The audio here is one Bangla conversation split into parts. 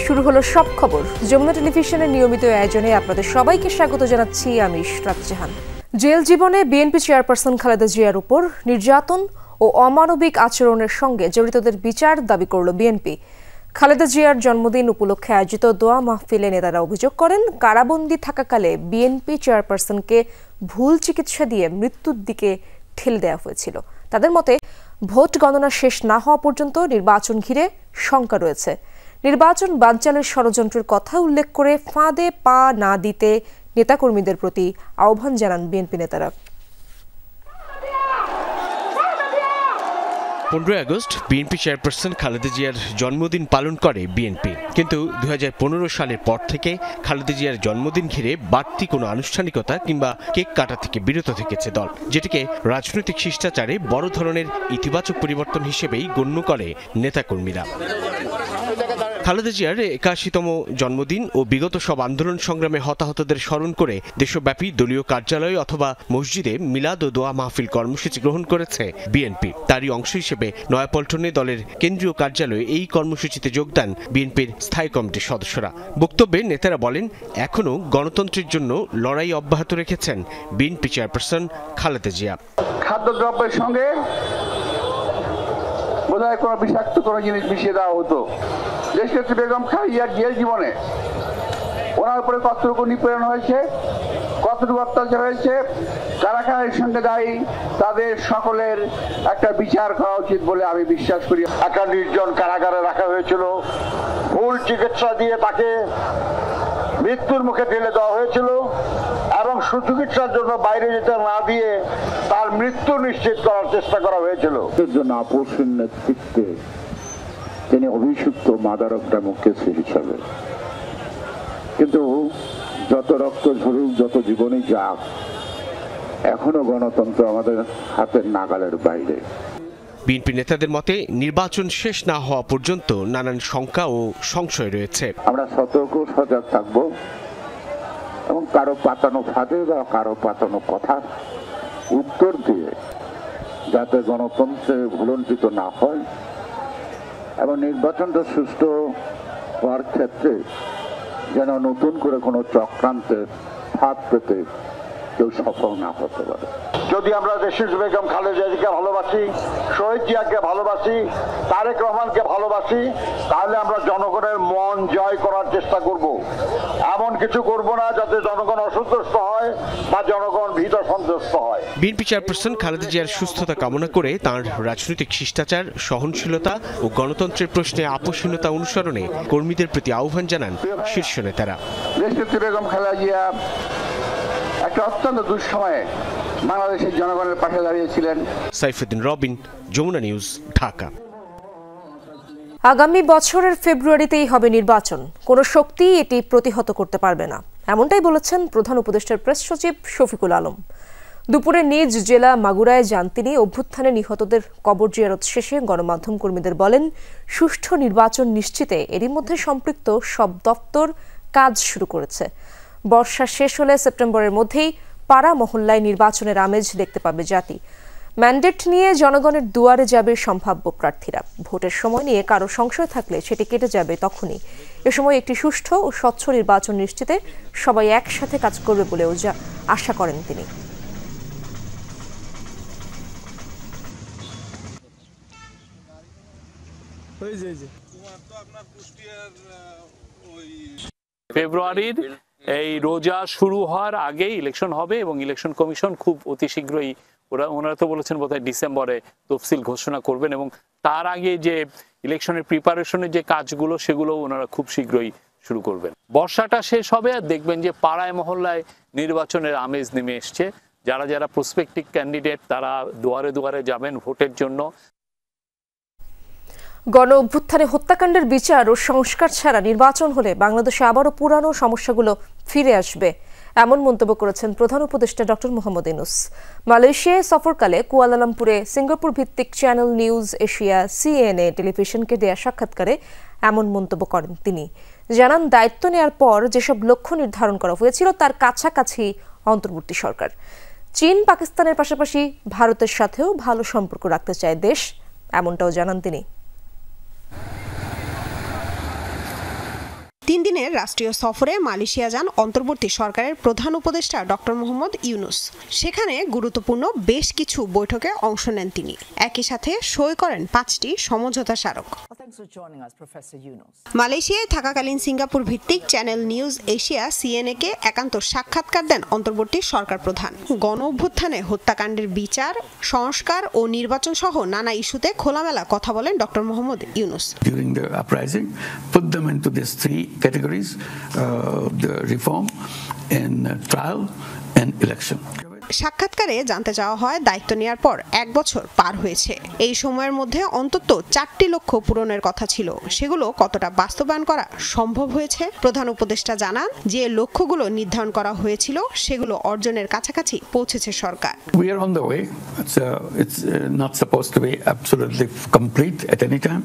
শুরু হলো সব খবর। যমুনা টেলিভিশনের নিয়মিত আয়োজনে আপনাদের সবাইকে স্বাগত জানাচ্ছি আমি ইশরাত জাহান। জেল জীবনে বিএনপি চেয়ারপারসন খালেদা জিয়ার উপর নির্যাতন ও অমানবিক আচরণের সঙ্গে জড়িতদের বিচার দাবি করল বিএনপি। খালেদা জিয়ার জন্মদিন উপলক্ষে আয়োজিত দোয়া মাহফিলে নেতারা অভিযোগ করেন, কারাবন্দী থাকাকালে বিএনপি চেয়ারপারসনকে ভুল চিকিৎসা দিয়ে মৃত্যুর দিকে ঠেলে দেওয়া হয়েছিল। তাদের মতে, ভোট গণনা শেষ না হওয়া পর্যন্ত নির্বাচন ঘিরে শঙ্কা রয়েছে। নির্বাচন বানচালের ষড়যন্ত্রের কথা উল্লেখ করে ফাঁদে পা না দিতে নেতাকর্মীদের প্রতি আহ্বান জানান বিএনপি নেতারা। 15 আগস্ট বিএনপি চেয়ারপারসন খালেদা জিয়ার জন্মদিন পালন করে বিএনপি, কিন্তু 2015 সালের পর থেকে খালেদা জিয়ার জন্মদিন ঘিরে বাড়তি কোনো আনুষ্ঠানিকতা কিংবা কেক কাটা থেকে বিরত থেকেছে দল, যেটিকে রাজনৈতিক শিষ্টাচারে বড় ধরনের ইতিবাচক পরিবর্তন হিসেবেই গণ্য করে নেতাকর্মীরা। খালেদা জিয়ার 81তম জন্মদিন ও বিগত সব আন্দোলন সংগ্রামে হতাহতদের স্মরণ করে দেশব্যাপী দলীয় কার্যালয় অথবা মসজিদে মিলাদ ও দোয়া মাহফিল কর্মসূচি গ্রহণ করেছে বিএনপি। তারই অংশ হিসেবে নয়াপল্টনে দলের কেন্দ্রীয় কার্যালয়ে এই কর্মসূচিতে যোগ দেন বিএনপির স্থায়ী কমিটির সদস্যরা। বক্তব্যে নেতারা বলেন, এখনও গণতন্ত্রের জন্য লড়াই অব্যাহত রেখেছেন বিএনপি চেয়ারপারসন খালেদা জিয়া। খাদ্যদ্রব্যের সঙ্গে বোধহয় কোনো বিষাক্ত কোনো জিনিস মিশিয়ে দেওয়া হতো। দেশনেত্রী বেগম খালেদা জিয়ার জীবনে ওনার উপরে কতটুকু নিপীড়ন হয়েছে, কতটুকু অত্যাচার হয়েছে, কারা কারা এর সঙ্গে দায়ী, তাদের সকলের একটা বিচার করা উচিত বলে আমি বিশ্বাস করি। একটা নির্জন কারাগারে রাখা হয়েছিল, ভুল চিকিৎসা দিয়ে তাকে মৃত্যুর মুখে ঠেলে দেওয়া হয়েছিল এবং সুচিকিৎসার জন্য বাইরে যেতে না দিয়ে তার মৃত্যু নিশ্চিত করার চেষ্টা করা হয়েছিল। আপোষের নেতৃত্বে তিনি অভিষিক্ত মাদারক ডেমোক্রেসি হিসাবে, কিন্তু যত রক্ত ঝরুক, যত জীবনে যাক, এখনো গণতন্ত্র আমাদের হাতের নাগালের বাইরে। বিএনপি নেতাদের মতে, নির্বাচন শেষ না হওয়া পর্যন্ত নানান শঙ্কা ও সংশয় রয়েছে। আমরা সতর্ক সজাগ থাকব এবং কারো পাতানো ফাঁদে বা কারো পাতানো কথা উত্তর দিয়ে যাতে গণতন্ত্রে ভুলণ্ঠিত না হয় এবং নির্বাচনটা সুষ্ঠু হওয়ার ক্ষেত্রে যেন নতুন করে কোনো চক্রান্তের ফাঁদ পেতে কেউ সফল না হতে পারে। যদি আমরা দেশনেত্রী বেগম খালেদা জিয়াকে ভালোবাসি, শহীদ জিয়াকে ভালোবাসি, তারেক রহমানকে ভালোবাসি, তাহলে আমরা জনগণের মন জয় করার চেষ্টা করব। এমন কিছু করব না যাতে জনগণ অসন্তুষ্ট হয় বা জনগণ ভীত সন্তুষ্ট হয়। বিএনপি চেয়ারপারসন খালেদা জিয়ার সুস্থতা কামনা করে তাঁর রাজনৈতিক শিষ্টাচার, সহনশীলতা ও গণতন্ত্রের প্রশ্নে আপোষহীনতা অনুসরণে কর্মীদের প্রতি আহ্বান জানান শীর্ষ নেতারা। দেশনেত্রী বেগম খালেদা জিয়া একটা অত্যন্ত দুঃসময়ে বাংলাদেশের জনগণের পাশে দাঁড়িয়েছিলেন। সাইফুদ্দিন রবিন, যমুনা নিউজ, ঢাকা। আগামী বছরের ফেব্রুয়ারিতেই হবে নির্বাচন, কোনো শক্তি এটি প্রতিহত করতে পারবে না, এমনটাই বলেছেন প্রধান উপদেষ্টার প্রেস সচিব শফিকুল আলম। দুপুরে নিজ জেলা মাগুরায় যান তিনি। অভ্যুত্থানে নিহতদের কবর জিয়ারত শেষে গণমাধ্যম কর্মীদের বলেন, সুষ্ঠু নির্বাচন নিশ্চিতে এরই মধ্যে সম্পৃক্ত সব দপ্তর কাজ শুরু করেছে। বর্ষা শেষ হলে সেপ্টেম্বরের মধ্যেই পাড়া মহল্লায় নির্বাচনের আমেজ দেখতে পাবে জাতি। ম্যান্ডেট নিয়ে জনগণের দুয়ারে যাবে সম্ভাব্য প্রার্থীরা। ভোটের সময় নিয়ে কারো সংশয় থাকলে সেটি কেটে যাবে তখনই। এ সময় একটি সুষ্ঠু ও স্বচ্ছ নির্বাচন নিশ্চিতে সবাই একসাথে কাজ করবে বলেও আশা করেন তিনি। ফেব্রুয়ারির এই রোজা শুরু হওয়ার আগেই ইলেকশন হবে এবং ইলেকশন কমিশন খুব অতি শীঘ্রই, ওনারা তো বলেছেন বোধহয় ডিসেম্বরে তফসিল ঘোষণা করবেন এবং তার আগে যে ইলেকশনের প্রিপারেশনের যে কাজগুলো সেগুলো ওনারা খুব শীঘ্রই শুরু করবেন। বর্ষাটা শেষ হবে আর দেখবেন যে পাড়ায় মহল্লায় নির্বাচনের আমেজ নেমে এসছে। যারা যারা প্রসপেক্টিভ ক্যান্ডিডেট তারা দুয়ারে দুয়ারে যাবেন ভোটের জন্য। গণ অভ্যুত্থানে হত্যাকাণ্ডের বিচার ও সংস্কার ছাড়া নির্বাচন হলে বাংলাদেশে আবারও পুরানো সমস্যাগুলো ফিরে আসবে, এমন মন্তব্য করেছেন প্রধান উপদেষ্টা ডক্টর মোহাম্মদ ইউনূস। মালয়েশিয়ায় সফরকালে কুয়ালালামপুরে সিঙ্গাপুর ভিত্তিক চ্যানেল নিউজ এশিয়া সিএনএ টেলিভিশনকে দেয়া সাক্ষাৎকারে এমন মন্তব্য করেন তিনি। জানান, দায়িত্ব নেওয়ার পর যেসব লক্ষ্য নির্ধারণ করা হয়েছিল তার কাছাকাছি অন্তর্বর্তী সরকার। চীন, পাকিস্তানের পাশাপাশি ভারতের সাথেও ভালো সম্পর্ক রাখতে চায় দেশ, এমনটাও জানান তিনি। দিনের রাষ্ট্রীয় সফরে মালয়েশিয়া যান অন্তর্বর্তী সরকারের প্রধান উপদেষ্টা ডক্টর মোহাম্মদ ইউনুস। সেখানে গুরুত্বপূর্ণ বেশ কিছু বৈঠকে অংশ নেন তিনি। একই সাথে সই করেন 5টি সমঝোতা স্মারক। মালয়েশিয়ায় থাকাকালীন সিঙ্গাপুর ভিত্তিক চ্যানেল নিউজ এশিয়া সিএনএ কে একান্ত সাক্ষাৎকার দেন অন্তর্বর্তী সরকার প্রধান। গণ অভ্যুত্থানে হত্যাকাণ্ডের বিচার, সংস্কার ও নির্বাচন সহ নানা ইস্যুতে খোলামেলা কথা বলেন doctor Mohammad Yunus. During the uprising, put them into these three categories: the reform, and trial, and election. সাক্ষাৎকারে জানতে চাওয়া হয় দায়িত্ব নেওয়ার পর 1 বছর পার হয়েছে। এই সময়ের মধ্যে অন্তত 4টি লক্ষ্য পূরণের কথা ছিল, সেগুলো কতটা বাস্তবায়ন করা সম্ভব হয়েছে? প্রধান উপদেষ্টা জানান, যে লক্ষ্যগুলো নির্ধারণ করা হয়েছিল সেগুলো অর্জনের কাছাকাছি পৌঁছেছে সরকার। We are on the way. It's not supposed to be absolutely complete at any time,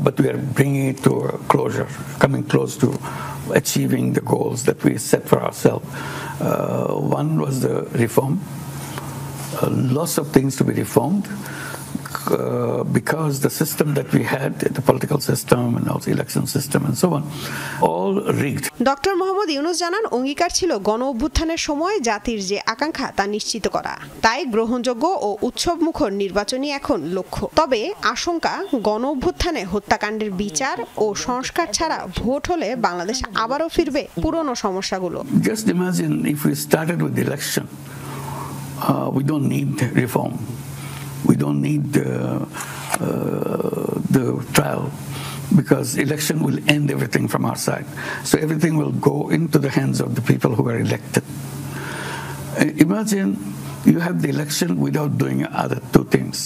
but we are bringing it to a closure, coming close to achieving the goals that we set for ourselves. One was the reform. Lots of things to be reformed because the system that we had, the political system and also election system and so on, all rigged. Doctor Mohammad Yunus জানান, অঙ্গীকার ছিল গণ অভ্যুত্থানের সময় জাতির যে আকাঙ্ক্ষা তা নিশ্চিত করা। তাই গ্রহণযোগ্য ও উৎসবমুখর নির্বাচনই এখন লক্ষ্য। তবে আশঙ্কা, গণ অভ্যুত্থানে হত্যাকাণ্ডের বিচার ও সংস্কার ছাড়া ভোট হলে বাংলাদেশ আবারও ফিরবে পুরনো সমস্যাগুলো। Just imagine if we started with the election, we don't need reform. We don't need the trial because election will end everything from our side. So everything will go into the hands of the people who are elected. Imagine you have the election without doing other two things.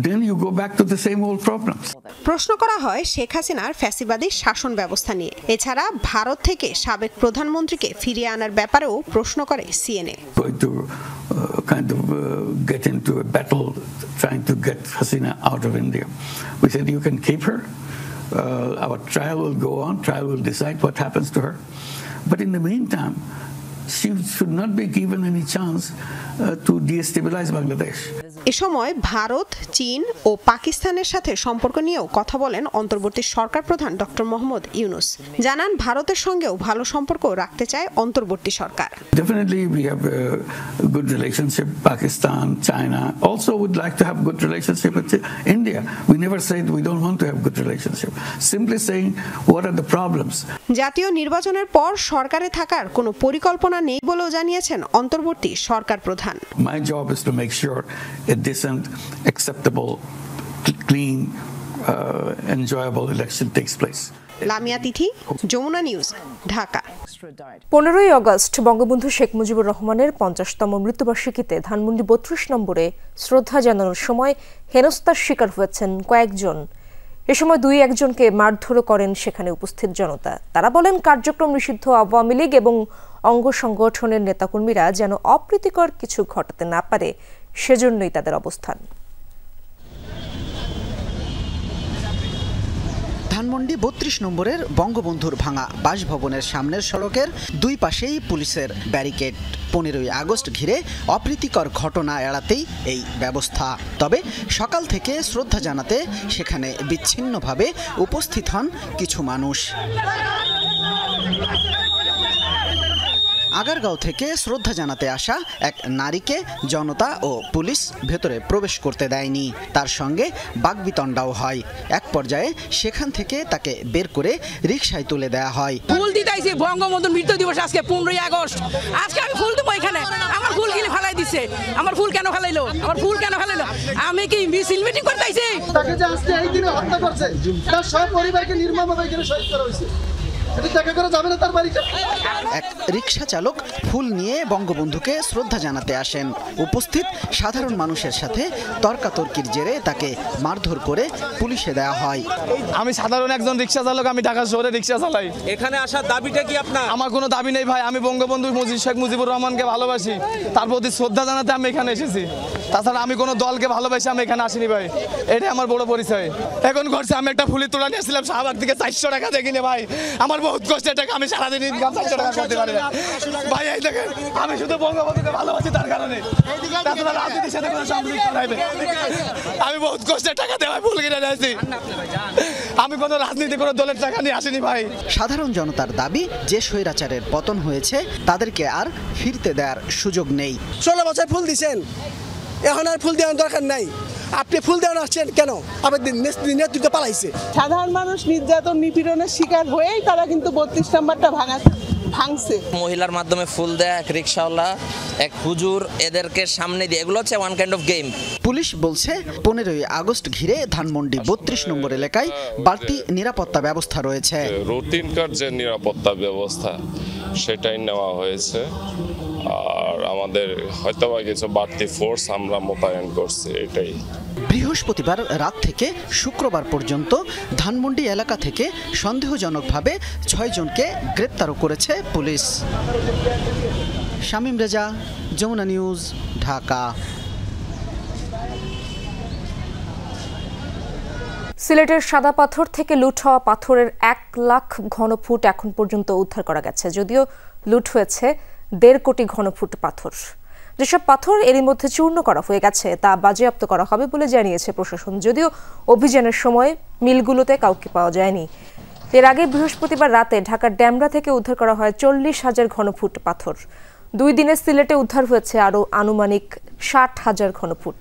Then you go back to the same old problems. প্রশ্ন করা হয় শেখ হাসিনার ফ্যাসিবাদী শাসন ব্যবস্থা নিয়ে। এছাড়া ভারত থেকে সাবেক প্রধানমন্ত্রীকে ফিরিয়ে আনার ব্যাপারেও প্রশ্ন করে CNA. Going to kind of get into a battle trying to get Hasina out of India. We said you can keep her. Our trial will go on. Trial will decide what happens to her. But in the meantime, she should not be given any chance to destabilize Bangladesh. এ সময় ভারত, চীন ও পাকিস্তানের সাথে সম্পর্ক নিয়েও কথা বলেন অন্তর্বর্তী সরকার প্রধান ডক্টর মোহাম্মদ ইউনুস। জানান, ভারতের সঙ্গেও ভালো সম্পর্ক রাখতে চায় অন্তর্বর্তী সরকার। Definitely we have a good relationship. Pakistan, China also would like to have good relationship with India. We never said we don't want to have good relationship. Simply saying what are the problems. জাতীয় নির্বাচনের পর সরকারে থাকার কোনো পরিকল্পনা নেই বলেও জানিয়েছেন অন্তর্বর্তী সরকার প্রধান। My job is to make sure a decent, acceptable, clean, enjoyable election takes place. Lamia Tithi, Jamuna News, Dhaka. 15ই আগস্ট বঙ্গবন্ধু শেখ মুজিবুর রহমানের 50তম মৃত্যুবার্ষিকীতে ধানমন্ডি 32 নম্বরে শ্রদ্ধা জানানোর সময় হেনস্থার শিকার হয়েছেন কয়েকজন। এ সময় 2-1জনকে মারধরও করেন সেখানে উপস্থিত জনতা। তারা বলেন, কার্যক্রম নিষিদ্ধ আওয়ামী লীগ এবং অঙ্গ সংগঠনের নেতাকর্মীরা যেন অপ্রীতিকর কিছু ঘটাতে না পারে, সেজন্যই তাদের অবস্থান। ধানমন্ডি 32 নম্বরের বঙ্গবন্ধুর ভাঙা বাসভবনের সামনের সড়কের দুই পাশেই পুলিশের ব্যারিকেড। 15ই আগস্ট ঘিরে অপ্রীতিকর ঘটনা এড়াতেই এই ব্যবস্থা। তবে সকাল থেকে শ্রদ্ধা জানাতে সেখানে বিচ্ছিন্নভাবে উপস্থিত হন কিছু মানুষ। আগারগাঁও থেকে শ্রদ্ধা জানাতে আসা এক নারীকে জনতা ও পুলিশ ভেতরে প্রবেশ করতে দেয়নি। তার সঙ্গে বাকবিতণ্ডাও হয়। এক পর্যায়ে সেখান থেকে তাকে বের করে রিকশায় তুলে দেওয়া হয়। ফুল দিতেছি বঙ্গবন্ধুর মৃত্যু দিবস আজকে 15ই আগস্ট। আজকে আমি ফুল দেবো এখানে, আমার ফুল গিলে ফেলাই দিচ্ছে। আমার ফুল কেন ফেলাইলো? আমার ফুল কেন ফেলাইলো? আমি কি মিছিল মিটিং করতে আইছি? তাকে যে আজকে এই দিনে হত্যা করছে, তার সব পরিবারকে নির্মমভাবে এখানে শহীদ করা হয়েছে। এক রিকশা চালক ফুল নিয়ে বঙ্গবন্ধুকে শ্রদ্ধা জানাতে আসেন। উপস্থিত সাধারণ মানুষের সাথে তর্কাতর্কির জেরে তাকে মারধর করে পুলিশে দেওয়া হয়। আমি সাধারণ একজন রিকশা চালক, আমি ঢাকা শহরে রিকশা চালাই। এখানে আসার দাবিটা কি আপনার? আমার কোনো দাবি নেই ভাই, আমি বঙ্গবন্ধু শেখ মুজিবুর রহমানকে ভালোবাসি, তার প্রতি শ্রদ্ধা জানাতে আমি এখানে এসেছি। তাছাড়া আমি কোনো দলকে ভালোবাসি আমি এখানে আসিনি ভাই, এটাই আমার বড় পরিচয়। এখন ঘটছে আমি একটা ফুলের তোড়া নিয়েছিলাম শাহবাগ থেকে 400 টাকা দেখিনি ভাই, আমার বহুত কষ্টের টাকা, আমি সারাদিন ইনকাম 400 টাকা করতে পারি না ভাই। এই দেখেন আমি শুধু বঙ্গবন্ধুকে ভালোবাসি তার কারণে, তাছাড়া রাজনীতির সাথে কোনো সম্পৃক্ত নাই। আমি বহুত কষ্টের টাকা দিয়ে ফুল কিনে নিয়েছি। আমি কোনো রাজনীতি কোনো দলের টাকা নিয়ে আসিনি ভাই। সাধারণ জনতার দাবি যে স্বৈরাচারের পতন হয়েছে তাদেরকে আর ফিরতে দেওয়ার সুযোগ নেই। 16 বছর ফুল দিছেন, এখন আর ফুল দেওয়ার দরকার নাই। আপনি ফুল দেওয়া আসছেন কেন? আবার নেতৃত্ব পালাইছে। সাধারণ মানুষ নির্যাতন নিপীড়নের শিকার হয়েই তারা কিন্তু 32 নম্বরটা ভাঙছে। মহিলার মাধ্যমে ফুল দেয়া, এক রিক্সাওয়ালা, এক হুজুর, এদেরকে সামনে দিয়ে, এগুলো হচ্ছে one kind of game. Police বলছে 15ই আগস্ট ঘিরে ধানমন্ডি 32 নম্বর এলাকায় বাড়তি নিরাপত্তা ব্যবস্থা রয়েছে। রুটিনকার যে নিরাপত্তা ব্যবস্থা সেটাই নেওয়া হয়েছে, আর আমাদের হয়তো কিছু বাড়তি ফোর্স আমরা মোতায়েন করছি। এটাই বৃহস্পতিবার রাত থেকে শুক্রবার পর্যন্ত ধানমন্ডি এলাকা থেকে সন্দেহজনকভাবে 6 জনকে গ্রেপ্তারও করেছে পুলিশ। শামীম রেজা, যমুনা নিউজ, ঢাকা। সিলেটের সাদা পাথর থেকে লুট হওয়া পাথরের 1 লাখ ঘনফুট এখন পর্যন্ত উদ্ধার করা গেছে, যদিও লুট হয়েছে 1.5 কোটি ঘনফুট পাথর। যেসব পাথর এরই মধ্যে চূর্ণ করা হয়ে গেছে তা বাজেয়াপ্ত করা হবে বলে জানিয়েছে প্রশাসন, যদিও অভিযানের সময় মিলগুলোতে কাউকে পাওয়া যায়নি। এর আগে বৃহস্পতিবার রাতে ঢাকার ড্যামরা থেকে উদ্ধার করা হয় 40,000 ঘনফুট পাথর। 2 দিনে সিলেটে উদ্ধার হয়েছে আরও আনুমানিক 60,000 ঘনফুট।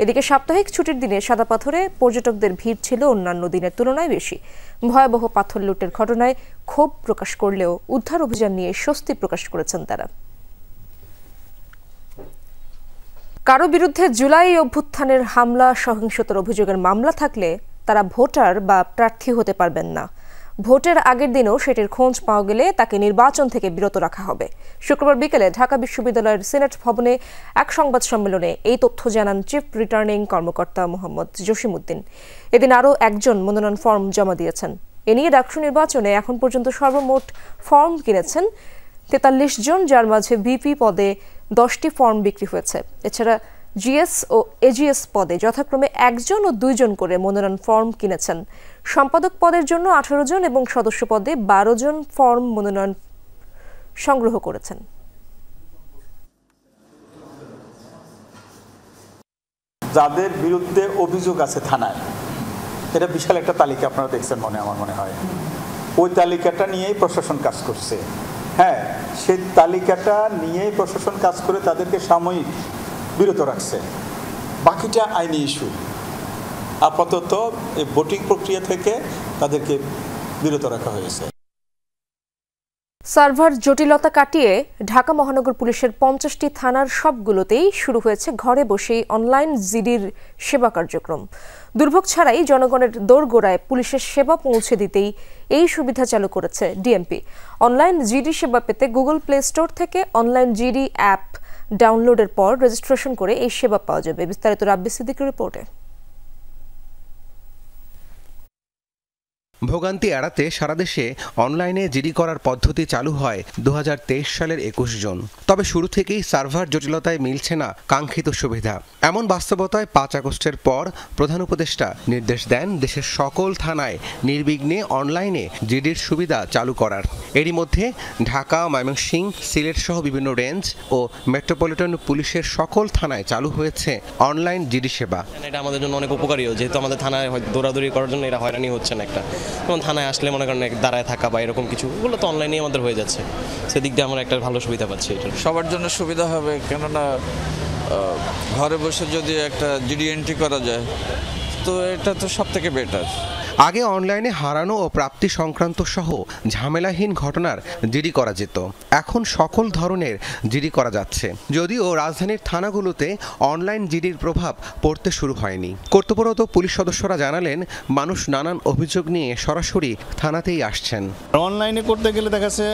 এদিকে সাপ্তাহিক ছুটির দিনে সাদা পাথরে পর্যটকদের ভিড় ছিল অন্যান্য দিনের তুলনায় বেশি। ভয়াবহ পাথর লুটের ঘটনায় ক্ষোভ প্রকাশ করলেও উদ্ধার অভিযান নিয়ে স্বস্তি প্রকাশ করেছেন তারা। কারো বিরুদ্ধে জুলাই অভ্যুত্থানের হামলা সহিংসতার অভিযোগের মামলা থাকলে তারা ভোটার বা প্রার্থী হতে পারবেন না। ভোটের আগের দিনও সেটির খোঁজ পাওয়া গেলে তাকে নির্বাচন থেকে বিরত রাখা হবে। শুক্রবার বিকেলে ঢাকা বিশ্ববিদ্যালয়ের সিনেট ভবনে এক সংবাদ সম্মেলনে এই তথ্য জানান চিফ রিটার্নিং কর্মকর্তা মোহাম্মদ জসিমউদ্দিন। এদিন আরও একজন মনোনয়ন ফর্ম জমা দিয়েছেন। এ নিয়ে ডাকসু নির্বাচনে এখন পর্যন্ত সর্বমোট ফর্ম কিনেছেন 43 জন, যার মাঝে ভিপি পদে 10টি ফর্ম বিক্রি হয়েছে। এছাড়া জিএস ও এজিএস পদে যথাক্রমে 1 জন ও 2 জন করে মনোনয়ন ফর্ম কিনেছেন। সম্পাদক পদের জন্য 18 জন এবং সদস্য পদে 12 জন ফর্ম মনোনয়ন সংগ্রহ করেছেন। যাদের বিরুদ্ধে অভিযোগ আছে থানায়, এটা বিশাল একটা তালিকা আপনারা দেখছেন আমার মনে হয়। ওই তালিকাটা নিয়েই প্রশাসন কাজ করছে। হ্যাঁ, সেই তালিকাটা নিয়েই প্রশাসন কাজ করে তাদেরকে সাময়িক বিরত রাখছে। বাকিটা আইনি ইস্যু। আপাতত এই ভোটিং প্রক্রিয়া থেকে তাদেরকে বিরত রাখা হয়েছে। সার্ভার জটিলতা কাটিয়ে ঢাকা মহানগর পুলিশের 50টি থানার সবগুলোতেই শুরু হয়েছে ঘরে বসেই অনলাইন জিডির সেবা কার্যক্রম। দুর্ভোগ ছাড়াই জনগণের দোরগোড়ায় পুলিশের সেবা পৌঁছে দিতেই এই সুবিধা চালু করেছে ডিএমপি। অনলাইন জিডি সেবা পেতে গুগল প্লে স্টোর থেকে অনলাইন জিডি অ্যাপ ডাউনলোডের পর রেজিস্ট্রেশন করে এই সেবা পাওয়া যাবে। বিস্তারিত রাব্বি সিদ্দিকের রিপোর্টে। ভোগান্তি এড়াতে সারা দেশে অনলাইনে জিডি করার পদ্ধতি চালু হয় 2023 সালের 21 জুন। তবে শুরু থেকেই সার্ভার জটিলতায় মিলছে না কাঙ্ক্ষিত সুবিধা। এমন বাস্তবতায় 5 আগস্টের পর প্রধান উপদেষ্টা নির্দেশ দেন দেশের সকল থানায় নির্বিঘ্নে অনলাইনে জিডির সুবিধা চালু করার। এরই মধ্যে ঢাকা, ময়মনসিংহ, সিলেট সহ বিভিন্ন রেঞ্জ ও মেট্রোপলিটন পুলিশের সকল থানায় চালু হয়েছে অনলাইন জিডি সেবা। এটা আমাদের জন্য অনেক উপকারীও, যেহেতু আমাদের থানায় দৌড়াদৌড়ি করার জন্য এটা হয়রানি হচ্ছে না। একটা যেমন থানায় আসলে মনে করেন দাঁড়ায় থাকা বা এরকম কিছু, ওগুলো তো অনলাইনেই আমাদের হয়ে যাচ্ছে। সেদিক দিয়ে আমরা একটা ভালো সুবিধা পাচ্ছি। এটা সবার জন্য সুবিধা হবে, কেননা ঘরে বসে যদি একটা জিডি এন্ট্রি করা যায় তো এটা তো সব থেকে বেটার। আগে অনলাইনে হারানো ও প্রাপ্তি সংক্রান্ত সহ ঝামেলাহীন ঘটনার জিডি করা যেত, এখন সকল ধরনের জিডি করা যাচ্ছে। যদিও রাজধানীর থানাগুলোতে অনলাইন জিডির প্রভাব পড়তে শুরু হয়নি। কর্তব্যরত পুলিশ সদস্যরা জানালেন, মানুষ নানান অভিযোগ নিয়ে সরাসরি থানাতেই আসছেন। অনলাইনে করতে গেলে দেখা যাচ্ছে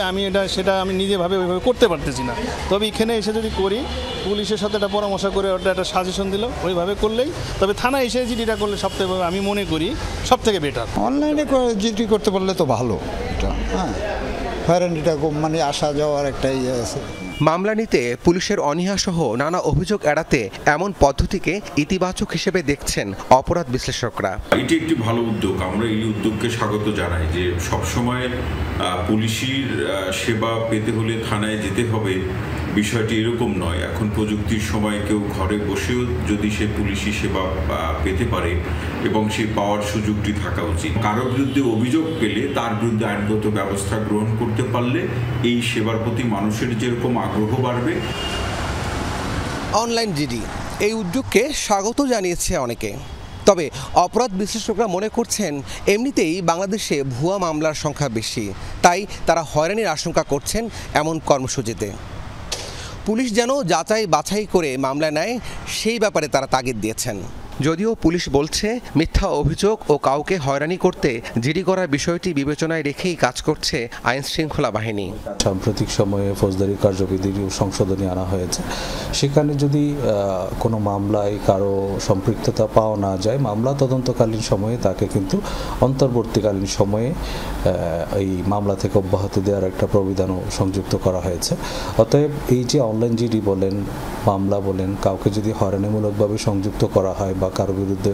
সেটা আমি নিজেভাবে ওইভাবে করতে পারতেছি না। তবে এখানে এসে যদি করি, পুলিশের সাথে একটা পরামর্শ করে ওটা একটা সাজেশন দিল, ওইভাবে করলেই, তবে থানায় এসে জিডিটা করলে সবথেকে আমি মনে করি সবথেকে বেটার। অনলাইনে জিডি করতে পারলে তো ভালো। এটা হ্যাঁ, হয়রানিটা মানে আসা যাওয়ার একটা ইয়ে আছে। মামলা নিতে পুলিশের অনীহাসহ নানা অভিযোগ এড়াতে এমন পদ্ধতিকে ইতিবাচক হিসেবে দেখছেন অপরাধ বিশ্লেষকরা। এটি একটি ভালো উদ্যোগ, আমরা এই উদ্যোগকে স্বাগত জানাই। যে সবসময় পুলিশের সেবা পেতে হলে থানায় যেতে হবে বিষয়টি এরকম নয়। এখন প্রযুক্তির সময় কেউ ঘরে বসেও যদি সে পুলিশি সেবা পেতে পারে এবং সেই পাওয়ার সুযোগটি থাকা উচিত। কারো বিরুদ্ধে অভিযোগ পেলে তার বিরুদ্ধে আইনগত ব্যবস্থা গ্রহণ করতে পারলে এই সেবার প্রতি মানুষের যেরকম আগ্রহ বাড়বে। অনলাইন জিডি এই উদ্যোগকে স্বাগত জানিয়েছে অনেকে, তবে অপরাধ বিশ্লেষকরা মনে করছেন এমনিতেই বাংলাদেশে ভুয়া মামলার সংখ্যা বেশি, তাই তারা হয়রানির আশঙ্কা করছেন এমন কর্মসূচিতে। পুলিশ যেন যাচাই বাছাই করে মামলা নেয় সেই ব্যাপারে তারা তাগিদ দিয়েছেন। যদিও পুলিশ বলছে মিথ্যা অভিযোগ ও কাউকে হয়রানি করতে জিডি করার বিষয়টি বিবেচনায় রেখেই কাজ করছে আইন শৃঙ্খলা বাহিনী। সাম্প্রতিক সময়ে ফৌজদারি কার্যবিধির সংশোধনী আনা হয়েছে, সেখানে যদি কোনো মামলায় কারো সম্পৃক্ততা পাওয়া না যায়, মামলা তদন্তকালীন সময়ে তাকে কিন্তু অন্তর্বর্তীকালীন সময়ে এই মামলা থেকে অব্যাহতি দেওয়ার একটা প্রবিধানও সংযুক্ত করা হয়েছে। অতএব এই যে অনলাইন জিডি বলেন, মামলা বলেন, কাউকে যদি হয়রানিমূলকভাবে সংযুক্ত করা হয় বা কারো বিরুদ্ধে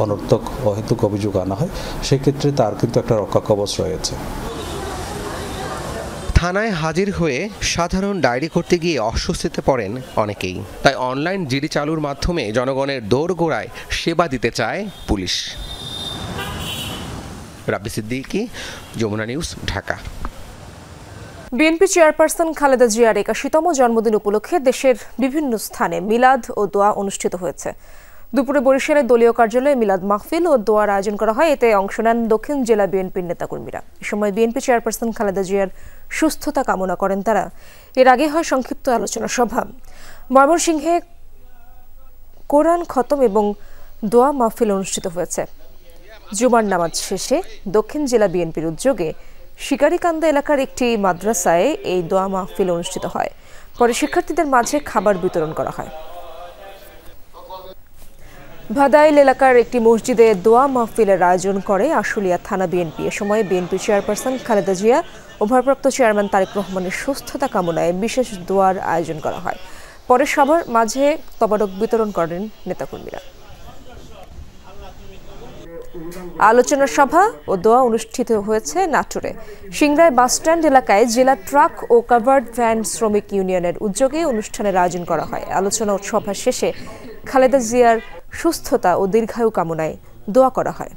অনর্থক অহেতুক অভিযোগ আনা হয়, সেক্ষেত্রে তার কিন্তু একটা রক্ষা কবচ রয়েছে। থানায় হাজির হয়ে সাধারণ ডায়েরি করতে গিয়ে অস্বস্তিতে পড়েন অনেকেই, তাই অনলাইন জিডি চালুর মাধ্যমে জনগণের দোরগোড়ায় সেবা দিতে চায় police. Rabbi Siddiqui, Jamuna News, Dhaka. BNP chairperson Khaleda জিয়ার ৮১তম জন্মদিন উপলক্ষে দেশের বিভিন্ন স্থানে মিলাদ ও দোয়া অনুষ্ঠিত হয়েছে। দুপুরে বরিশালের দলীয় কার্যালয়ে মিলাদ মাহফিল ও দোয়ার আয়োজন করা হয়। এতে অংশ নেন দক্ষিণ জেলা বিএনপির নেতাকর্মীরা। এ সময় বিএনপি চেয়ারপারসন খালেদা জিয়ার সুস্থতা কামনা করেন তারা। এর আগে হয় সংক্ষিপ্ত আলোচনা সভা। ময়মনসিংহে কোরআন খতম এবং দোয়া মাহফিল অনুষ্ঠিত হয়েছে। জুমার নামাজ শেষে দক্ষিণ জেলা বিএনপির উদ্যোগে শিকারীকান্দা এলাকার একটি মাদ্রাসায় এই দোয়া মাহফিল অনুষ্ঠিত হয়। পরে শিক্ষার্থীদের মাঝে খাবার বিতরণ করা হয়। ভাদাইল এলাকার একটি মসজিদে দোয়া মাহফিলের আয়োজন করে আশুলিয়া থানা বিএনপি। এ সময় বিএনপি চেয়ারপারসন খালেদা জিয়া ও ভারপ্রাপ্ত চেয়ারম্যান তারেক রহমানের সুস্থতা কামনায় বিশেষ দোয়ার আয়োজন করা হয়। পরে সবার মাঝে তবারক বিতরণ করেন নেতাকর্মীরা। আলোচনা সভা ও দোয়া অনুষ্ঠিত হয়েছে নাটোরে। সিংড়ায় বাসস্ট্যান্ড এলাকায় জেলা ট্রাক ও কাভার্ড ভ্যান শ্রমিক ইউনিয়নের উদ্যোগে অনুষ্ঠানের আয়োজন করা হয়। আলোচনা ও সভা শেষে খালেদা জিয়ার সুস্থতা ও দীর্ঘায়ু কামনায় দোয়া করা হয়।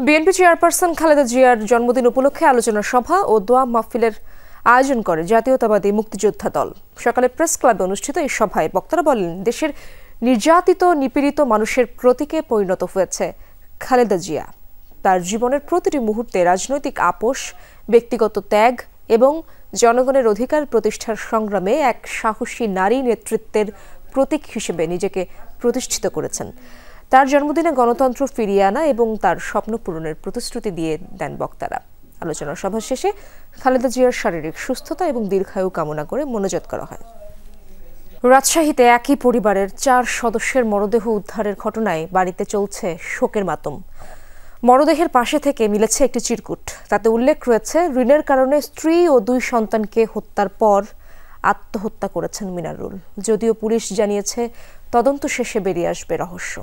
বিএনপি চেয়ারপারসন খালেদা জিয়ার জন্মদিন উপলক্ষে আলোচনা সভা ও দোয়া মাহফিলের আয়োজন করে জাতীয়তাবাদী মুক্তিযোদ্ধা দল। সকালে প্রেস ক্লাবে অনুষ্ঠিত এই সভায় বক্তারা বলেন, দেশের নির্যাতিত নিপীড়িত মানুষের প্রতীকে পরিণত হয়েছে খালেদা জিয়া। তার জীবনের প্রতিটি মুহূর্তে রাজনৈতিক আপোষ, ব্যক্তিগত ত্যাগ এবং জনগণের অধিকার প্রতিষ্ঠার সংগ্রামে এক সাহসী নারী নেতৃত্বের প্রতীক হিসেবে নিজেকে প্রতিষ্ঠিত করেছেন। তার জন্মদিনে গণতন্ত্র ফিরিয়ে আনা এবং তার স্বপ্ন পূরণের প্রতিশ্রুতি দিয়ে দেন বক্তারা। আলোচনা সভা শেষে খালেদা জিয়ার শারীরিক সুস্থতা এবং দীর্ঘায়ু কামনা করে মোনাজাত করা হয়। রাজশাহীতে একই পরিবারের ৪ সদস্যের মরদেহ উদ্ধারের ঘটনায় বাড়িতে চলছে শোকের মাতম। মরদেহের পাশে থেকে মিলেছে একটি চিরকুট। তাতে উল্লেখ রয়েছে, ঋণের কারণে স্ত্রী ও 2 সন্তানকে হত্যার পর আত্মহত্যা করেছেন মিনারুল। যদিও পুলিশ জানিয়েছে তদন্ত শেষে বেরিয়ে আসবে রহস্য।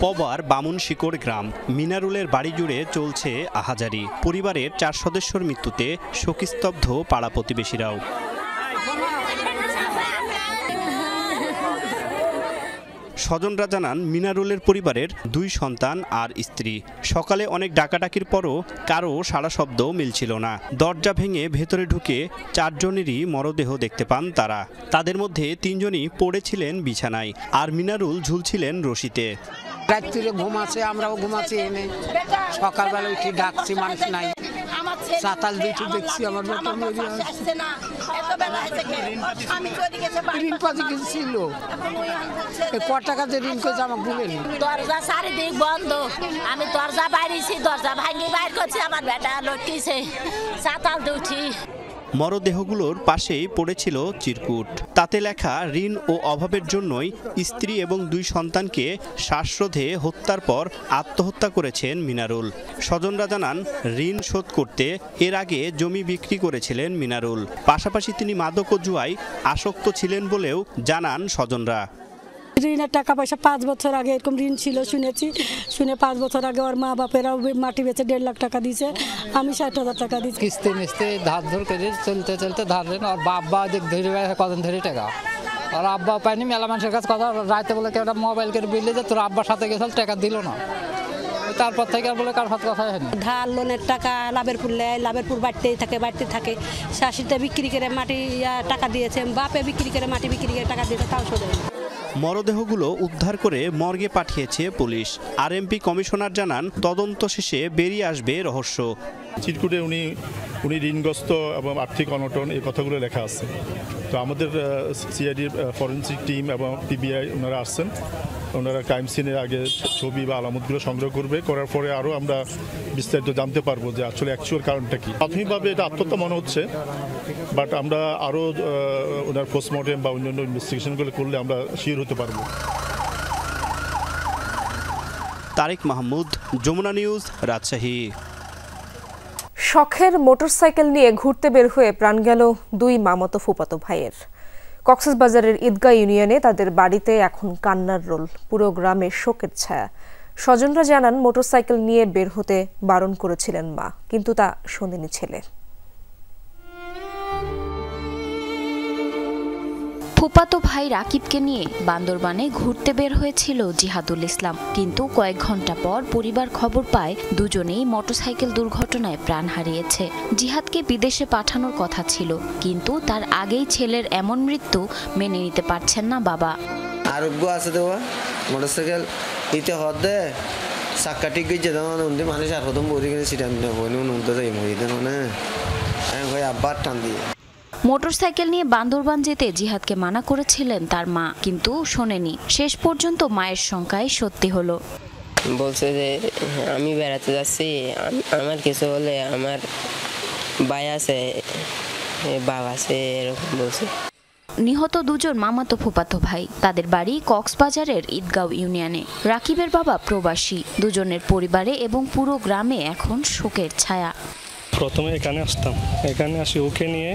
পবার বামুনশিকড় গ্রাম মিনারুলের বাড়ি জুড়ে চলছে আহাজারি। পরিবারের 4 সদস্যর মৃত্যুতে শোকস্তব্ধ পাড়া প্রতিবেশীরাও। স্বজনরা জানান, মিনারুলের পরিবারের 2 সন্তান আর স্ত্রী। সকালে অনেক ডাকাডাকির পরও কারো সাড়া শব্দ মিলছিল না। দরজা ভেঙে ভেতরে ঢুকে 4 জনেরই মরদেহ দেখতে পান তারা। তাদের মধ্যে 3 জনই পড়েছিলেন বিছানায়, আর মিনারুল ঝুলছিলেন রশিতে। রাত্রিরে ঘুমাচ্ছে, আমরাও ঘুমাচ্ছি, এনে সকালবেলা উঠে ডাকছি, মানুষ নাই। সাতাল দিতে দেখছি আমার ঋণ পাতি ছিল, ক টাকা যে ঋণ করেছে আমাকে বলেনি। দরজা চারিদিক বন্ধ, আমি দরজা বাইরেছি, দরজা ভাঙি বাইর করছি, আমার বেটা লটকিছে, সাতাল উঠি। মরদেহগুলোর পাশেই পড়েছিল চিরকুট। তাতে লেখা, ঋণ ও অভাবের জন্যই স্ত্রী এবং 2 সন্তানকে শ্বাসরোধে হত্যার পর আত্মহত্যা করেছেন মিনারুল। স্বজনরা জানান, ঋণ শোধ করতে এর আগে জমি বিক্রি করেছিলেন মিনারুল। পাশাপাশি তিনি মাদক ও জুয়ায় আসক্ত ছিলেন বলেও জানান স্বজনরা। ঋণের টাকা পয়সা 5 বছর আগে এরকম ঋণ ছিল শুনে 5 বছর আগে ওর মা বাপেরাও মাটি বেচে 1.5 লাখ টাকা দিয়েছে, আমি 60,000 টাকা দিয়েছি। কিস্তি মিস্তি ধার ধর করে চলতে ধার দেন। আর বাবা ধরে কদিন ধরে টাকা, আর আব্বা পাইনি। মেলা মানুষের কাছে কথা রাইতে বলে কেউ মোবাইল করে বিলে যে তোর আব্বার সাথে গেছিল টাকা দিল না, তারপর থেকে আর বলে কার হাত কথা হয়নি। ধার লোনের টাকা লাভেরপুর বাড়তে থাকে শাশুড়িটা বিক্রি করে মাটি টাকা দিয়েছে, বাপে বিক্রি করে মাটি বিক্রি করে টাকা দিয়েছে, তাও শোধ হয়নি। মরদেহগুলো উদ্ধার করে মর্গে পাঠিয়েছে পুলিশ। আরএমপি কমিশনার জানান, তদন্ত শেষে বেরিয়ে আসবে রহস্য। চিরকুটে উনি ঋণগ্রস্ত এবং আর্থিক অনটন এই কথাগুলো লেখা আছে। তো আমাদের সিআইডির ফরেন্সিক টিম এবং পিবিআই ওনারা আসছেন, ওনারা ক্রাইম সিনের আগে ছবি বা আলামতগুলো সংগ্রহ করার পরে আরও আমরা বিস্তারিত জানতে পারবো যে আসলে অ্যাকচুয়াল কারণটা কি। প্রাথমিকভাবে এটা আত্মহত্যা মনে হচ্ছে, বাট আমরা আরও ওনার পোস্টমর্টেম বা অন্যান্য ইনভেস্টিগেশনগুলো করলে আমরা শিওর হতে পারবো। তারেক মাহমুদ, যমুনা নিউজ, রাজশাহী। শখের মোটরসাইকেল নিয়ে ঘুরতে বের হয়ে প্রাণ গেল 2 মামাতো ফুফাতো ভাইয়ের। কক্সবাজারের ঈদগাহ ইউনিয়নে তাদের বাড়িতে এখন কান্নার রোল, পুরো গ্রামে শোকের ছায়া। স্বজনরা জানান, মোটরসাইকেল নিয়ে বের হতে বারণ করেছিলেন মা, কিন্তু তা শোনেনি ছেলে। ফুপাতো ভাই রাকিবকে নিয়ে বান্দরবানে ঘুরতে বের হয়েছিল জিহাদুল ইসলাম, কিন্তু কয়েক ঘন্টা পর পরিবার খবর পায় দুজনেই মোটরসাইকেল দুর্ঘটনায় প্রাণ হারিয়েছে। জিহাদকে বিদেশে পাঠানোর কথা ছিল, কিন্তু তার আগেই ছেলের এমন মৃত্যু মেনে নিতে পারছেন না বাবা। আরোগ্য আছে তো মোটরসাইকেল ইতে হদে সাক্কাটি গিয়ে দেওয়া উন্দি মানুষ আর হদম বলি গেলে সেটা উন্নত যাই মরিতে না ভাই আব্বার টান দিয়ে। মোটরসাইকেল নিয়ে বান্দরবান যেতে জিহাদকে মানা করেছিলেন তার মা, কিন্তু শোনেনি। শেষ পর্যন্ত মায়ের শঙ্কায় সত্যি হলো। বলছে যে আমি বেড়াতে যাচ্ছি, আমার কিছু হলে আমার ভাই আছে, বাবা আছে, এরকম বলছে। নিহত দুজন মামাতো ফুপাতো ভাই, তাদের বাড়ি কক্সবাজারের ঈদগাঁও ইউনিয়নে। রাকিবের বাবা প্রবাসী, দুজনের পরিবারে এবং পুরো গ্রামে এখন শোকের ছায়া। প্রথমে এখানে আসতাম, এখানে আসি ওকে নিয়ে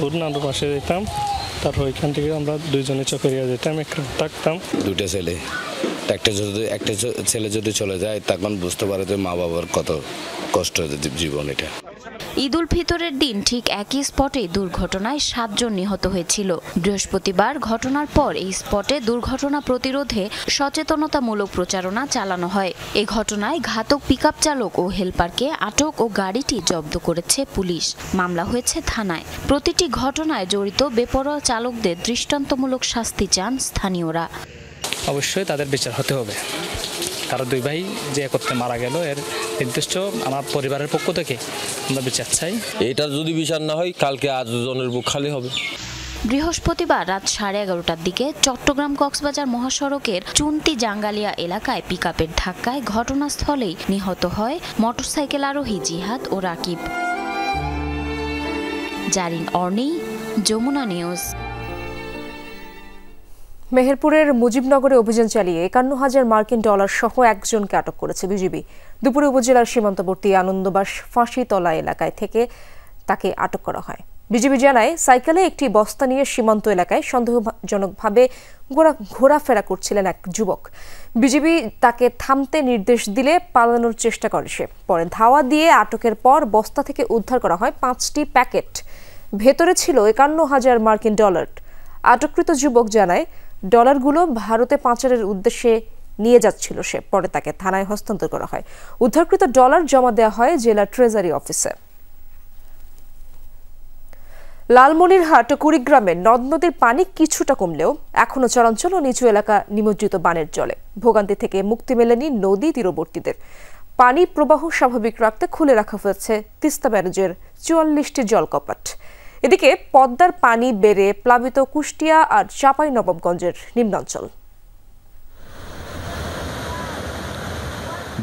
ওর নানুর পাশে যেতাম, তারপর ওইখান থেকে আমরা দুইজনে চকরিয়া যেতাম, থাকতাম। 2টা ছেলে, একটা ছেলে যদি চলে যায় তখন বুঝতে পারে যে মা বাবার কত কষ্ট জীবন এটা। ঈদুল ফিতরের দিন ঠিক একই স্পটে দুর্ঘটনায় 7 জন নিহত হয়েছিল। বৃহস্পতিবার ঘটনার পর এই স্পটে দুর্ঘটনা প্রতিরোধে সচেতনতামূলক প্রচারণা চালানো হয়। এই ঘটনায় ঘাতক পিকআপ চালক ও হেলপারকে আটক ও গাড়িটি জব্দ করেছে পুলিশ। মামলা হয়েছে থানায়। প্রতিটি ঘটনায় জড়িত বেপরোয়া চালকদের দৃষ্টান্তমূলক শাস্তি চান স্থানীয়রা। অবশ্যই তাদের বিচার হতে হবে, কারণ 2 ভাই যে একত্রে মারা গেল, এর নির্দিষ্ট আমার পরিবারের পক্ষ থেকে আমরা বিচার চাই। এটার যদি বিচার না হয় কালকে আজ জনের বুক খালি হবে। বৃহস্পতিবার রাত 11:30টার দিকে চট্টগ্রাম কক্সবাজার মহাসড়কের চুন্তি জাঙ্গালিয়া এলাকায় পিকআপের ধাক্কায় ঘটনাস্থলেই নিহত হয় মোটরসাইকেল আরোহী জিহাদ ও রাকিব। জারিন অর্নি, যমুনা নিউজ। মেহেরপুরের মুজিবনগরে অভিযান চালিয়ে 51,000 মার্কিন ডলার সহ একজনকে আটক করেছে বিজিবি। দুপুরে উপজেলার সীমান্তবর্তী আনন্দবাস ফাঁসিতলা এলাকায় থেকে তাকে আটক করা হয়। বিজিবি জানায়, সাইকেলে একটি বস্তা নিয়ে সীমান্ত এলাকায় সন্দেহজনকভাবে ঘোরাফেরা করছিলেন এক যুবক। বিজিবি তাকে থামতে নির্দেশ দিলে পালানোর চেষ্টা করে সে। পরে ধাওয়া দিয়ে আটকের পর বস্তা থেকে উদ্ধার করা হয় 5টি প্যাকেট। ভেতরে ছিল 51,000 মার্কিন ডলার। আটককৃত যুবক জানায়, ডলারগুলো ভারতে পাচারের উদ্দেশ্যে নিয়ে যাচ্ছিল সে। পরে তাকে থানায় হস্তান্তর করা হয়। উদ্ধারকৃত ডলার জমা দেওয়া হয় জেলা ট্রেজারি অফিসে। লালমনিরহাট ও কুড়িগ্রামে নদ নদীর পানি কিছুটা কমলেও এখনো চরাঞ্চল ও নিচু এলাকা নিমজ্জিত বানের জলে। ভোগান্তি থেকে মুক্তি মেলেনি নদী তীরবর্তীদের। পানি প্রবাহ স্বাভাবিক রাখতে খুলে রাখা হয়েছে তিস্তা ব্যারেজের 44টি জলকপাট। এদিকে পদ্মার পানি বেড়ে প্লাবিত কুষ্টিয়া আর চাঁপাইনবাবগঞ্জের নিম্নাঞ্চল।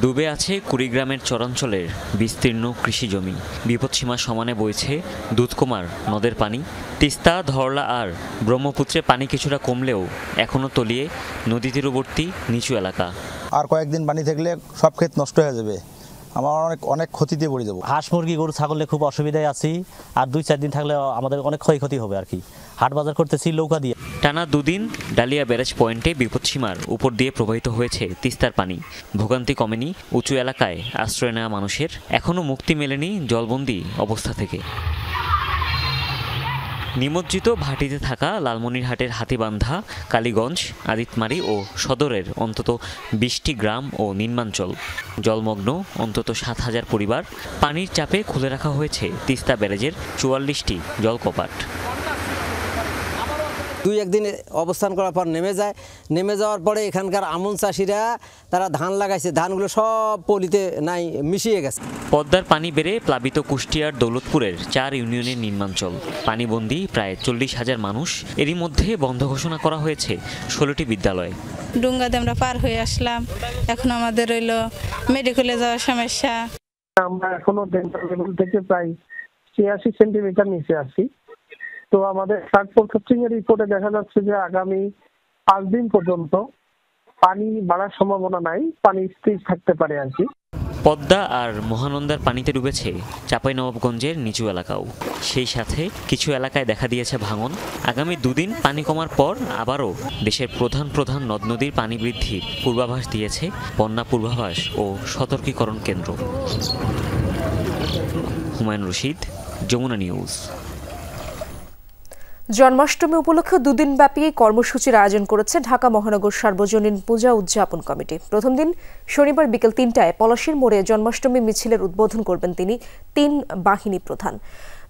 ডুবে আছে কুড়িগ্রামের চরাঞ্চলের বিস্তীর্ণ কৃষি জমি। বিপদসীমা সমানে বইছে দুধকুমার নদের পানি। তিস্তা, ধরলা আর ব্রহ্মপুত্রে পানি কিছুটা কমলেও এখনও তলিয়ে নদী তীরবর্তী নিচু এলাকা। আর কয়েকদিন পানি থাকলে সব ক্ষেত নষ্ট হয়ে যাবে, আমার অনেক ক্ষতিতে পড়ে যাবো। হাঁস মুরগি গরু ছাগলে খুব অসুবিধায় আছি, আর 2-4 দিন থাকলে আমাদের অনেক ক্ষয়ক্ষতি হবে আর কি। হাট বাজার করতেছি নৌকা দিয়ে। টানা দুদিন ডালিয়া ব্যারেজ পয়েন্টে বিপদসীমার উপর দিয়ে প্রবাহিত হয়েছে তিস্তার পানি। ভোগান্তি কমেনি উঁচু এলাকায় আশ্রয় নেওয়া মানুষের, এখনও মুক্তি মেলেনি জলবন্দী অবস্থা থেকে। নিমজ্জিত ভাটিতে থাকা লালমনিরহাটের হাতিবান্ধা, কালীগঞ্জ, আদিতমারি ও সদরের অন্তত 20টি গ্রাম ও নিম্নাঞ্চল জলমগ্ন অন্তত 7,000 পরিবার। পানির চাপে খুলে রাখা হয়েছে তিস্তা ব্যারেজের 44টি জলকপাট। 2-1 দিন অবস্থান করার পর নেমে যাওয়ার পরে এখানকার আমন চাষিরা তারা ধান লাগাইছে, ধানগুলো সব পলিতে নাই মিশিয়ে গেছে। পদ্মার পানি বেড়ে প্লাবিত কুষ্টিয়ার দৌলতপুরের 4 ইউনিয়নের নিম্নাঞ্চল, পানিবন্দী প্রায় 40,000 মানুষ। এরই মধ্যে বন্ধ ঘোষণা করা হয়েছে 16টি বিদ্যালয়। ডুঙ্গাতে আমরা পার হয়ে আসলাম, এখন আমাদের রইল মেডিকেলে যাওয়ার সমস্যা। আমরা এখনো ডেন্টাল লেভেল থেকে প্রায় 86 সেন্টিমিটার নিচে আছি। তো আমাদের ফ্লাড ফোরকাস্টিং এর রিপোর্টে দেখা যাচ্ছে যে আগামী 5 দিন পর্যন্ত পানি বাড়ার সম্ভাবনা নাই, পানি স্থির থাকতে পারে আর কি। পদ্মা আর মহানন্দার পানিতে ডুবেছে চাঁপাইনবাবগঞ্জের নিচু এলাকাও। সেই সাথে কিছু এলাকায় দেখা দিয়েছে ভাঙন। আগামী 2 দিন পানি কমার পর আবারও দেশের প্রধান নদ নদীর পানি বৃদ্ধির পূর্বাভাস দিয়েছে বন্যা পূর্বাভাস ও সতর্কীকরণ কেন্দ্র। হুমায়ুন রশিদ, যমুনা নিউজ। জন্মাষ্টমী উপলক্ষে 2 দিনব্যাপী কর্মসূচির আয়োজন করেছে ঢাকা মহানগর সার্বজনীন পূজা উদযাপন কমিটি। প্রথম দিন শনিবার বিকেল 3টায় পলাশীর মোড়ে জন্মাষ্টমী মিছিলের উদ্বোধন করবেন তিনি 3 বাহিনী প্রধান।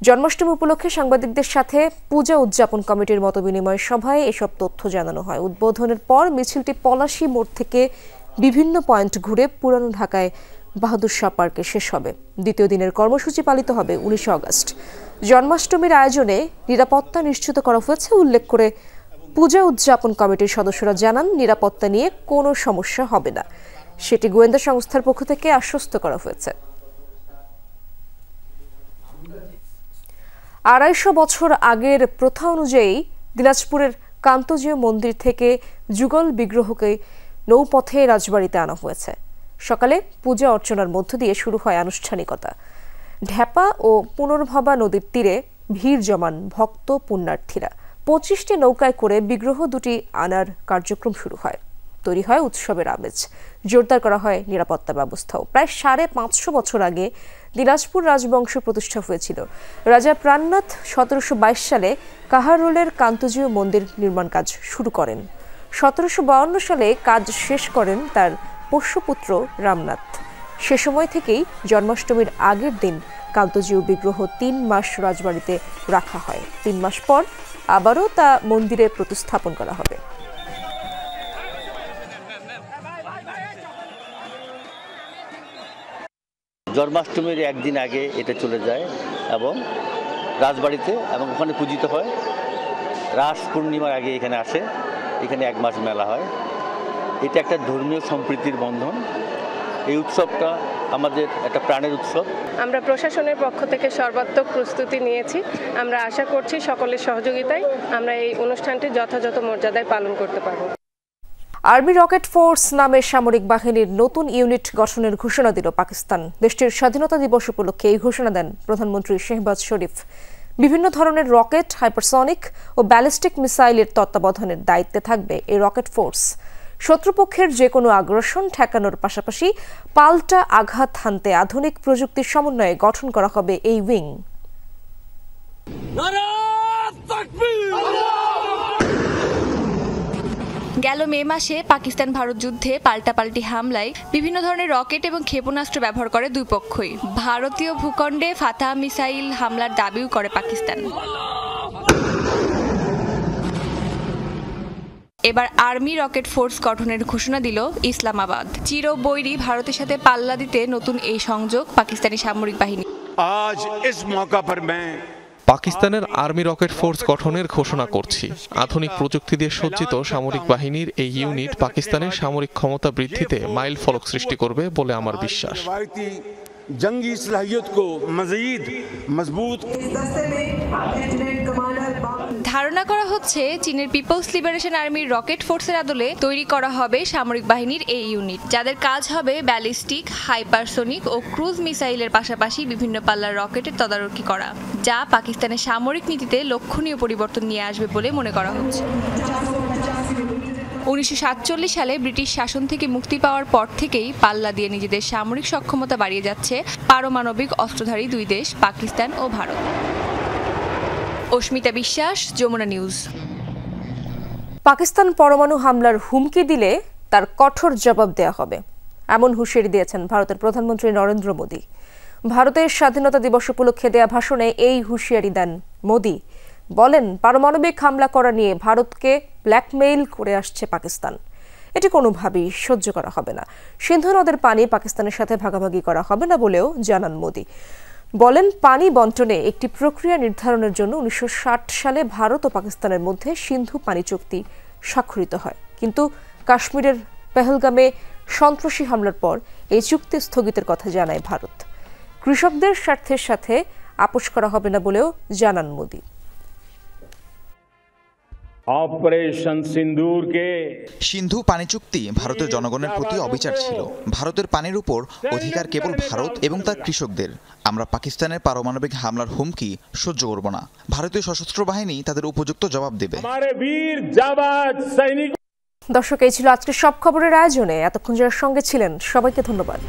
জন্মাষ্টমী উপলক্ষে সাংবাদিকদের সাথে পূজা উদযাপন কমিটির মতবিনিময় সভায় এসব তথ্য জানানো হয়। উদ্বোধনের পর মিছিলটি পলাশী মোড় থেকে বিভিন্ন পয়েন্ট ঘুরে পুরানো ঢাকায় বাহাদুর শাহ পার্কে শেষ হবে। দ্বিতীয় দিনের কর্মসূচি পালিত হবে 19 আগস্ট। জন্মাষ্টমীর আয়োজনে নিরাপত্তা নিশ্চিত করা হয়েছে উল্লেখ করে পূজা উদযাপন কমিটির সদস্যরা জানান, নিরাপত্তা নিয়ে কোনো সমস্যা হবে না। সেটি গোয়েন্দা সংস্থার পক্ষ থেকে আশ্বস্ত করা হয়েছে। 250 বছর আগের প্রথা অনুযায়ী দিনাজপুরের কান্তজিউ মন্দির থেকে যুগল বিগ্রহকে নৌপথে রাজবাড়িতে আনা হয়েছে। সকালে পূজা অর্চনার মধ্য দিয়ে শুরু হয় আনুষ্ঠানিকতা। ঢেপা ও পুনর্ভবা নদীর তীরে ভিড় জমান ভক্ত পুণ্যার্থীরা। 25টি নৌকায় করে বিগ্রহ দুটি আনার কার্যক্রম শুরু হয়। তৈরি হয় উৎসবের আমেজ, জোরদার করা হয় নিরাপত্তা ব্যবস্থাও। প্রায় 550 বছর আগে দিনাজপুর রাজবংশ প্রতিষ্ঠা হয়েছিল। রাজা প্রাণনাথ 1722 সালে কাহারোলের কান্তজিউ মন্দির নির্মাণ কাজ শুরু করেন। 1752 সালে কাজ শেষ করেন তার পোষ্যপুত্র রামনাথ। সে সময় থেকেই জন্মাষ্টমীর আগের দিন কান্তজিউ বিগ্রহ 3 মাস রাজবাড়িতে রাখা হয়। 3 মাস পর আবারও তা মন্দিরে প্রতিস্থাপন করা হবে। জন্মাষ্টমীর একদিন আগে এটা চলে যায় এবং রাজবাড়িতে এবং ওখানে পূজিত হয়। রাস পূর্ণিমার আগে এখানে আসে, এখানে 1 মাস মেলা হয়। এটা একটা ধর্মীয় সম্প্রীতির বন্ধন। এই উৎসবটা আমাদের একটা প্রাণের উৎসব। আমরা প্রশাসনের পক্ষ থেকে সর্বাত্মক প্রস্তুতি নিয়েছি। আমরা আশা করছি সকলের সহযোগিতায় আমরা এই অনুষ্ঠানটি যথাযথ মর্যাদায় পালন করতে পারব। আর্মি রকেট ফোর্স নামের সামরিক বাহিনীর নতুন ইউনিট গঠনের ঘোষণা দিল পাকিস্তান। দেশটির স্বাধীনতা দিবস উপলক্ষে এই ঘোষণা দেন প্রধানমন্ত্রী শেহবাজ শরীফ। বিভিন্ন ধরনের রকেট, হাইপারসনিক ও ব্যালিস্টিক মিসাইলের তত্ত্বাবধানের দায়িত্বে থাকবে এই রকেট ফোর্স। শত্রুপক্ষের যে কোনো আগ্রাসন ঠেকানোর পাশাপাশি পাল্টা আঘাত হানতে আধুনিক প্রযুক্তির সমন্বয়ে গঠন করা হবে এই উইং। গেল মে মাসে পাকিস্তান ভারত যুদ্ধে পাল্টাপাল্টি হামলায় বিভিন্ন ধরনের রকেট এবং ক্ষেপণাস্ত্র ব্যবহার করে দুই পক্ষই। ভারতীয় ভূখণ্ডে ফাতাহ মিসাইল হামলার দাবিও করে পাকিস্তান। এবার আর্মি রকেট ফোর্স গঠনের ঘোষণা দিল ইসলামাবাদ। চিরবৈরী ভারতের সাথে পাল্লা দিতে নতুন এই সংযোগ পাকিস্তানি সামরিক বাহিনী। আজ ইস মৌকা পর मैं পাকিস্তানের আর্মি রকেট ফোর্স গঠনের ঘোষণা করছি। আধুনিক প্রযুক্তি দিয়ে সজ্জিত সামরিক বাহিনীর এই ইউনিট পাকিস্তানের সামরিক ক্ষমতা বৃদ্ধিতে মাইল ফলক সৃষ্টি করবে বলে আমার বিশ্বাস। জঙ্গি সলাহিয়ত কো মজিদ মজবুত। ধারণা করা হচ্ছে চীনের পিপলস লিবারেশন আর্মির রকেট ফোর্সের আদলে তৈরি করা হবে সামরিক বাহিনীর এই ইউনিট, যাদের কাজ হবে ব্যালিস্টিক, হাইপারসোনিক ও ক্রুজ মিসাইলের পাশাপাশি বিভিন্ন পাল্লার রকেটের তদারকি করা, যা পাকিস্তানের সামরিক নীতিতে লক্ষণীয় পরিবর্তন নিয়ে আসবে বলে মনে করা হচ্ছে। 1947 সালে ব্রিটিশ শাসন থেকে মুক্তি পাওয়ার পর থেকেই পাল্লা দিয়ে নিজেদের সামরিক সক্ষমতা বাড়িয়ে যাচ্ছে পারমাণবিক অস্ত্রধারী দুই দেশ পাকিস্তান ও ভারত। অস্মিতা বিশ্বাস, যমুনা নিউজ। পাকিস্তান পরমাণু হামলার হুমকি দিলে তার কঠোর জবাব দেয়া হবে, এমন হুঁশিয়ারি দিয়েছেন ভারতের প্রধানমন্ত্রী নরেন্দ্র মোদী। ভারতের স্বাধীনতা দিবস উপলক্ষে দেয়া ভাষণে এই হুঁশিয়ারি দেন মোদী। বলেন, পারমাণবিক হামলা করা নিয়ে ভারতকে ব্ল্যাকমেইল করে আসছে পাকিস্তান। এটি কোনোভাবেই সহ্য করা হবে না। সিন্ধু নদের পানি পাকিস্তানের সাথে ভাগাভাগি করা হবে না বলেও জানান মোদী। বলেন, পানি বন্টনে একটি প্রক্রিয়া নির্ধারণের জন্য 1960 সালে ভারত ও পাকিস্তানের মধ্যে সিন্ধু পানি চুক্তি স্বাক্ষরিত হয়, কিন্তু কাশ্মীরের পেহেলগামে সন্ত্রাসী হামলার পর এই চুক্তি স্থগিতের কথা জানায় ভারত। কৃষকদের স্বার্থের সাথে আপোষ করা হবে না বলেও জানান মোদী। অপারেশন সিন্দুর কে সিন্ধু পানি চুক্তি ভারতের জনগণের প্রতি অবিচার ছিল। ভারতের পানির উপর অধিকার কেবল ভারত এবং তার কৃষকদের। আমরা পাকিস্তানের পারমাণবিক হামলার হুমকি সহ্য করব না। ভারতীয় সশস্ত্র বাহিনী তাদের উপযুক্ত জবাব দেবে। দর্শক, এই ছিল আজকের সব খবরের আয়োজনে। এতক্ষণ যারা সঙ্গে ছিলেন সবাইকে ধন্যবাদ।